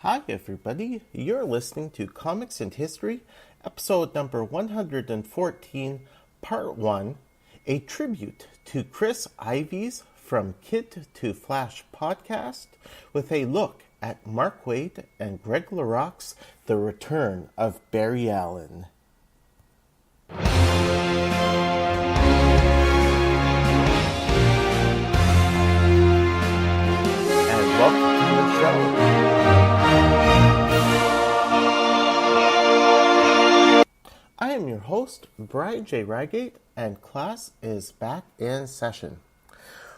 Hi, everybody. You're listening to Comics and History, episode number 114, part 1, a tribute to Chris Ivey's From Kid to Flash podcast, with a look at Mark Waid and Greg LaRocque's The Return of Barry Allen. And welcome to the show. I am your host, Brian J. Rygate, and class is back in session.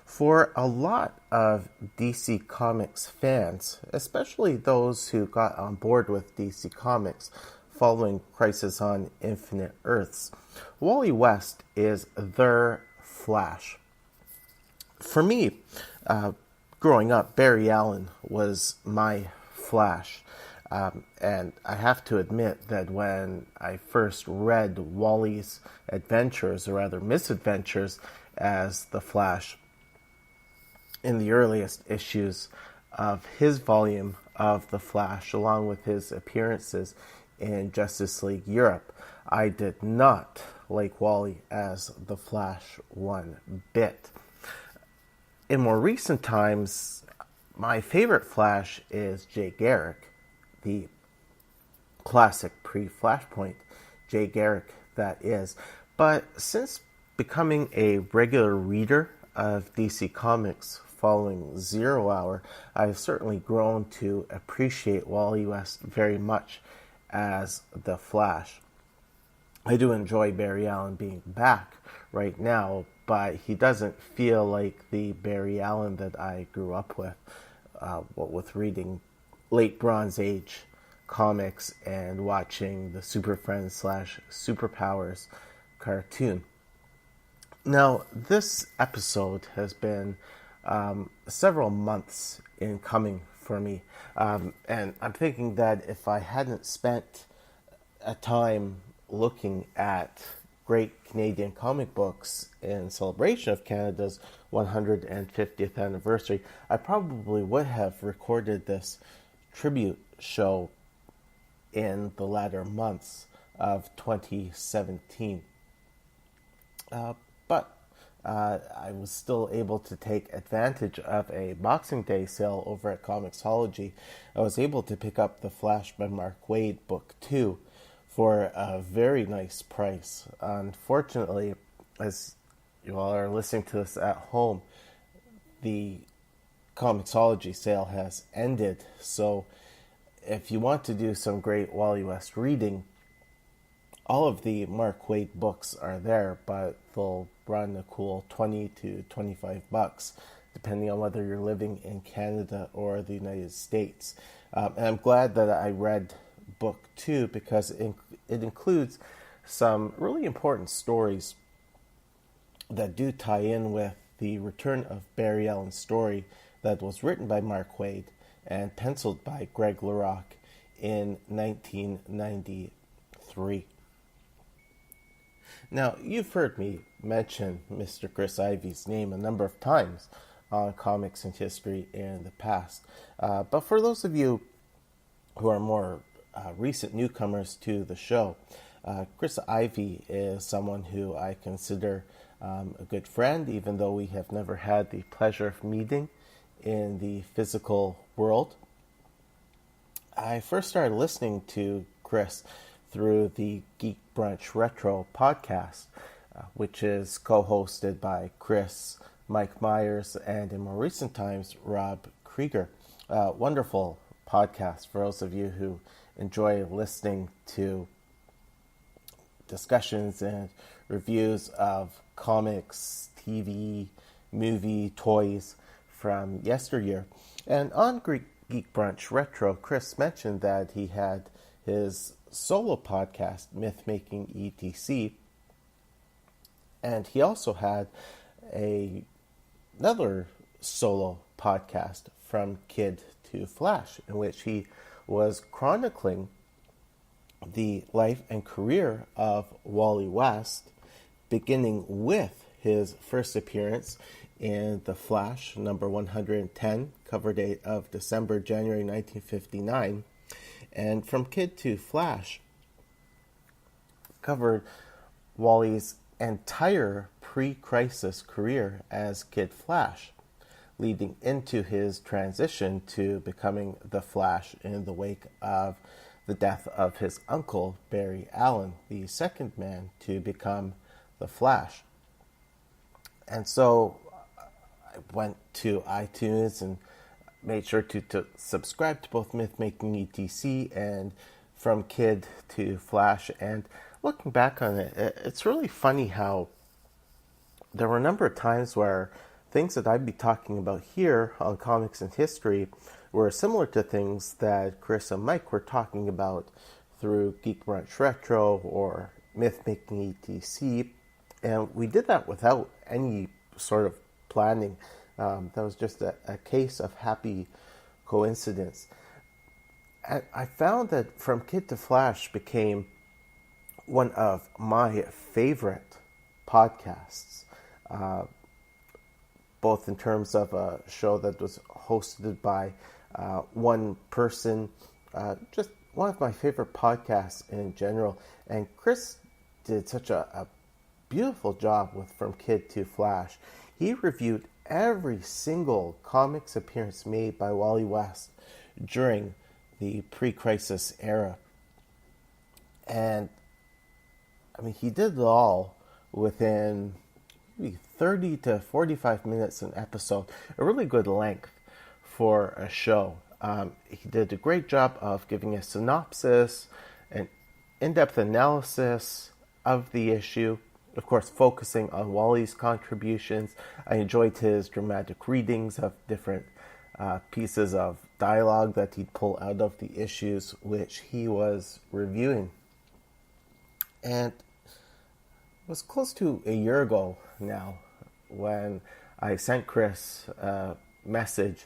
For a lot of DC Comics fans, especially those who got on board with DC Comics following Crisis on Infinite Earths, Wally West is their Flash. For me, growing up, Barry Allen was my Flash. And I have to admit that when I first read Wally's adventures, or rather misadventures, as the Flash, in the earliest issues of his volume of the Flash, along with his appearances in Justice League Europe, I did not like Wally as the Flash one bit. In more recent times, my favorite Flash is Jay Garrick, the classic pre-Flashpoint Jay Garrick that is. But since becoming a regular reader of DC Comics following Zero Hour, I've certainly grown to appreciate Wally West very much as the Flash. I do enjoy Barry Allen being back right now, but he doesn't feel like the Barry Allen that I grew up with, with reading late Bronze Age comics and watching the Super Friends / Superpowers cartoon. Now, this episode has been several months in coming for me, and I'm thinking that if I hadn't spent a time looking at great Canadian comic books in celebration of Canada's 150th anniversary, I probably would have recorded this tribute show in the latter months of 2017. But I was still able to take advantage of a Boxing Day sale over at Comixology. I was able to pick up The Flash by Mark Waid, Book 2, for a very nice price. Unfortunately, as you all are listening to this at home, the Comixology sale has ended, so if you want to do some great Wally West reading, all of the Mark Waid books are there, but they'll run a cool $20 to $25, depending on whether you're living in Canada or the United States. And I'm glad that I read Book 2 because it includes some really important stories that do tie in with the return of Barry Allen's story that was written by Mark Waid and penciled by Greg LaRocque in 1993. Now, you've heard me mention Mr. Chris Ivey's name a number of times on Comics and History in the past. But for those of you who are more recent newcomers to the show, Chris Ivey is someone who I consider a good friend, even though we have never had the pleasure of meeting in the physical world. I first started listening to Chris through the Geek Brunch Retro podcast, which is co-hosted by Chris, Mike Myers, and in more recent times, Rob Krieger. Wonderful podcast for those of you who enjoy listening to discussions and reviews of comics, TV, movie, toys from yesteryear. And on Geek Brunch Retro, Chris mentioned that he had his solo podcast, Myth Making ETC, and he also had another solo podcast, From Kid to Flash, in which he was chronicling the life and career of Wally West, beginning with his first appearance in The Flash, number 110, cover date of January 1959. And From Kid to Flash covered Wally's entire pre-crisis career as Kid Flash, leading into his transition to becoming the Flash in the wake of the death of his uncle, Barry Allen, the second man to become the Flash. And so I went to iTunes and made sure to subscribe to both Mythmaking ETC and From Kid to Flash. And looking back on it, it's really funny how there were a number of times where things that I'd be talking about here on Comics and History were similar to things that Chris and Mike were talking about through Geek Brunch Retro or Mythmaking ETC. And we did that without any sort of planning. That was just a case of happy coincidence. I found that From Kid to Flash became one of my favorite podcasts, both in terms of a show that was hosted by one person, just one of my favorite podcasts in general. And Chris did such a beautiful job with From Kid to Flash. He reviewed every single comics appearance made by Wally West during the pre-crisis era. And I mean, he did it all within maybe 30 to 45 minutes an episode, a really good length for a show. He did a great job of giving a synopsis, an in-depth analysis of the issue, of course focusing on Wally's contributions. I enjoyed his dramatic readings of different pieces of dialogue that he'd pull out of the issues which he was reviewing. And it was close to a year ago now when I sent Chris a message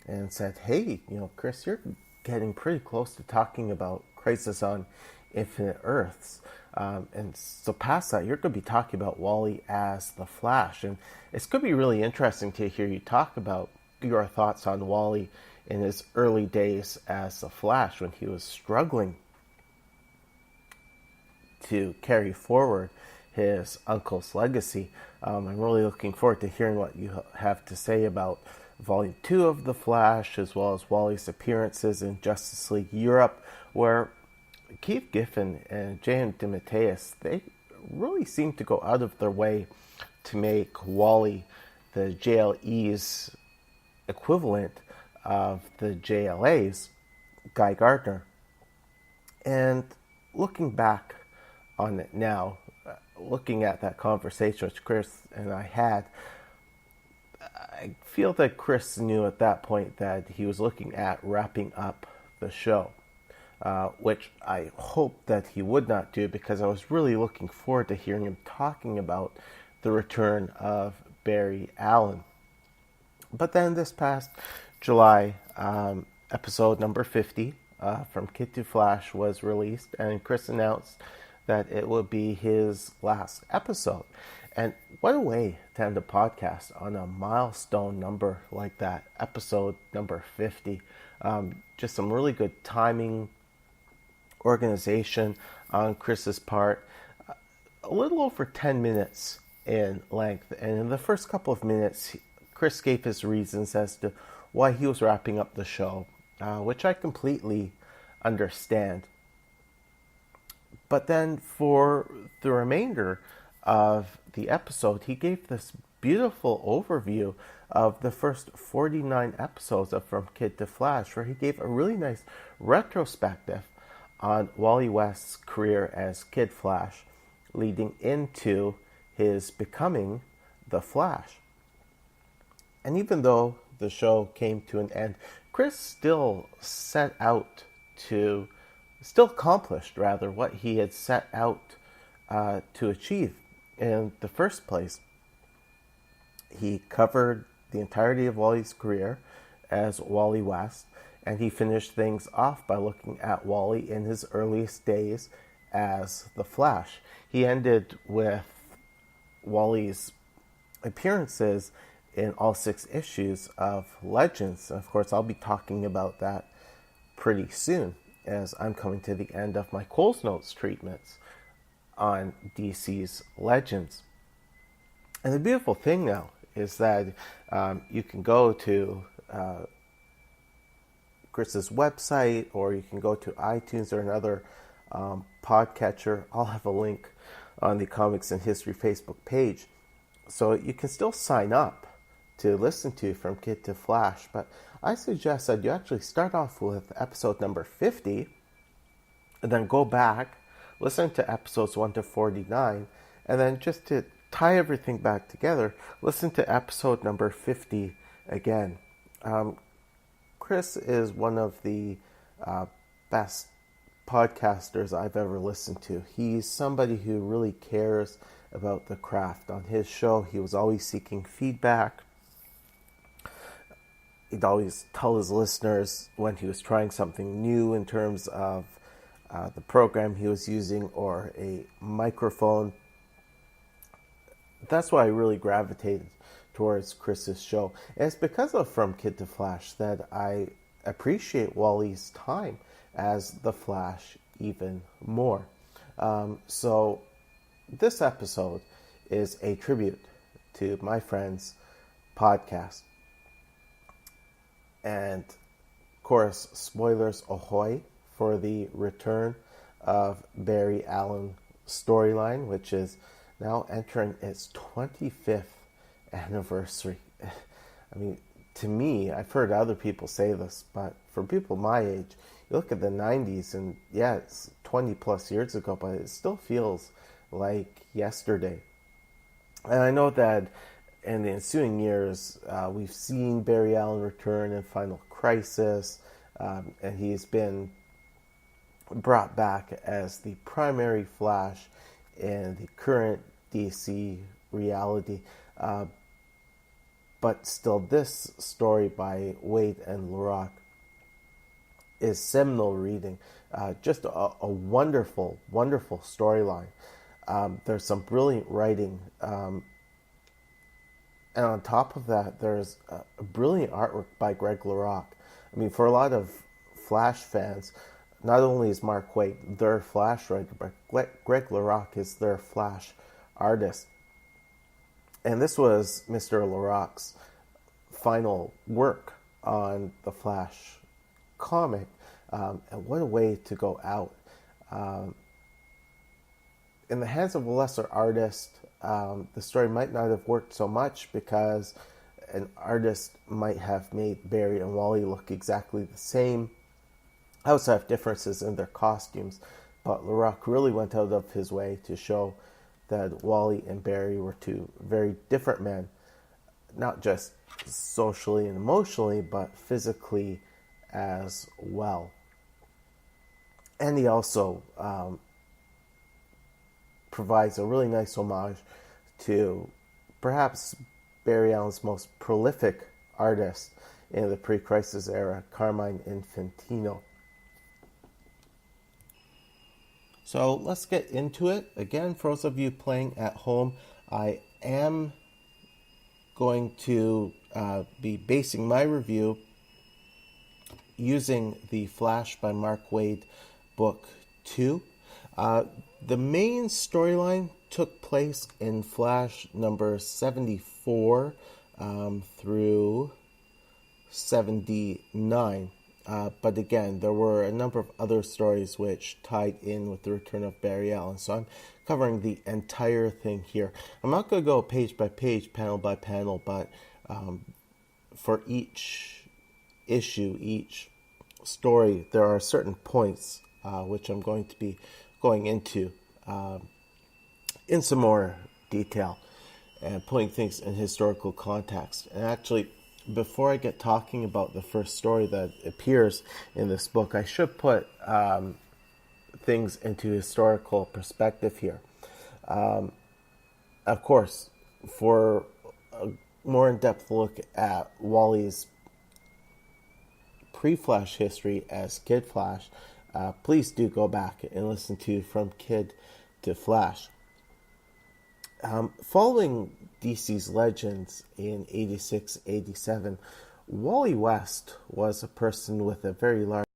and said, hey, Chris, you're getting pretty close to talking about Crisis on Infinite Earths. And so past that, you're going to be talking about Wally as the Flash. And it's going to be really interesting to hear you talk about your thoughts on Wally in his early days as the Flash when he was struggling to carry forward his uncle's legacy. I'm really looking forward to hearing what you have to say about Volume 2 of The Flash, as well as Wally's appearances in Justice League Europe, where Keith Giffen and J.M. DeMatteis, they really seem to go out of their way to make Wally the JLE's equivalent of the JLA's Guy Gardner. And looking back on it now, looking at that conversation which Chris and I had, I feel that Chris knew at that point that he was looking at wrapping up the show, which I hoped that he would not do, because I was really looking forward to hearing him talking about the return of Barry Allen. But then this past July, episode number 50 From Kid to Flash was released, and Chris announced that it would be his last episode. And what a way to end a podcast on a milestone number like that, episode number 50. Just some really good timing, organization on Chris's part. A little over 10 minutes in length. And in the first couple of minutes, Chris gave his reasons as to why he was wrapping up the show, which I completely understand. But then for the remainder of the episode, he gave this beautiful overview of the first 49 episodes of From Kid to Flash, where he gave a really nice retrospective on Wally West's career as Kid Flash, leading into his becoming the Flash. And even though the show came to an end, Chris still accomplished what he had set out to achieve in the first place. He covered the entirety of Wally's career as Wally West, and he finished things off by looking at Wally in his earliest days as the Flash. He ended with Wally's appearances in all 6 issues of Legends. And of course, I'll be talking about that pretty soon, as I'm coming to the end of my Coles Notes treatments on DC's Legends. And the beautiful thing now is that you can go to Chris's website, or you can go to iTunes or another podcatcher. I'll have a link on the Comics and History Facebook page. So you can still sign up to listen to From Kid to Flash, but I suggest that you actually start off with episode number 50, and then go back, listen to episodes 1 to 49, and then just to tie everything back together, listen to episode number 50 again. Chris is one of the best podcasters I've ever listened to. He's somebody who really cares about the craft. On his show, he was always seeking feedback. He'd always tell his listeners when he was trying something new in terms of the program he was using or a microphone. That's why I really gravitated towards Chris's show. And it's because of From Kid to Flash that I appreciate Wally's time as the Flash even more. So this episode is a tribute to my friend's podcast. And of course, spoilers ahoy for the return of Barry Allen storyline, which is now entering its 25th anniversary. I mean, to me, I've heard other people say this, but for people my age, you look at the 90s and yeah, it's 20 plus years ago, but it still feels like yesterday. And I know that in the ensuing years, we've seen Barry Allen return in Final Crisis, and he's been brought back as the primary Flash in the current DC reality. But still, this story by Waid and LaRock is seminal reading. Just a wonderful, wonderful storyline. There's some brilliant writing. And on top of that, there's a brilliant artwork by Greg LaRock. I mean, for a lot of Flash fans, not only is Mark Waid their Flash writer, but Greg LaRock is their Flash artist. And this was Mr. LaRock's final work on the Flash comic. And what a way to go out. In the hands of a lesser artist, the story might not have worked so much because an artist might have made Barry and Wally look exactly the same. I also have differences in their costumes, but LaRock really went out of his way to show that Wally and Barry were two very different men, not just socially and emotionally, but physically as well. And he also provides a really nice homage to perhaps Barry Allen's most prolific artist in the pre-crisis era, Carmine Infantino. So let's get into it. Again, for those of you playing at home, I am going to be basing my review using the Flash by Mark Waid book 2. The main storyline took place in Flash number 74 through 79. But again, there were a number of other stories which tied in with the return of Barry Allen. So I'm covering the entire thing here. I'm not going to go page by page, panel by panel, but for each issue, each story, there are certain points which I'm going to be going into in some more detail and putting things in historical context. And actually, before I get talking about the first story that appears in this book, I should put things into historical perspective here. Of course, for a more in-depth look at Wally's pre-Flash history as Kid Flash, please do go back and listen to From Kid to Flash. Following DC's legends in 86, 87, Wally West was a person with a very large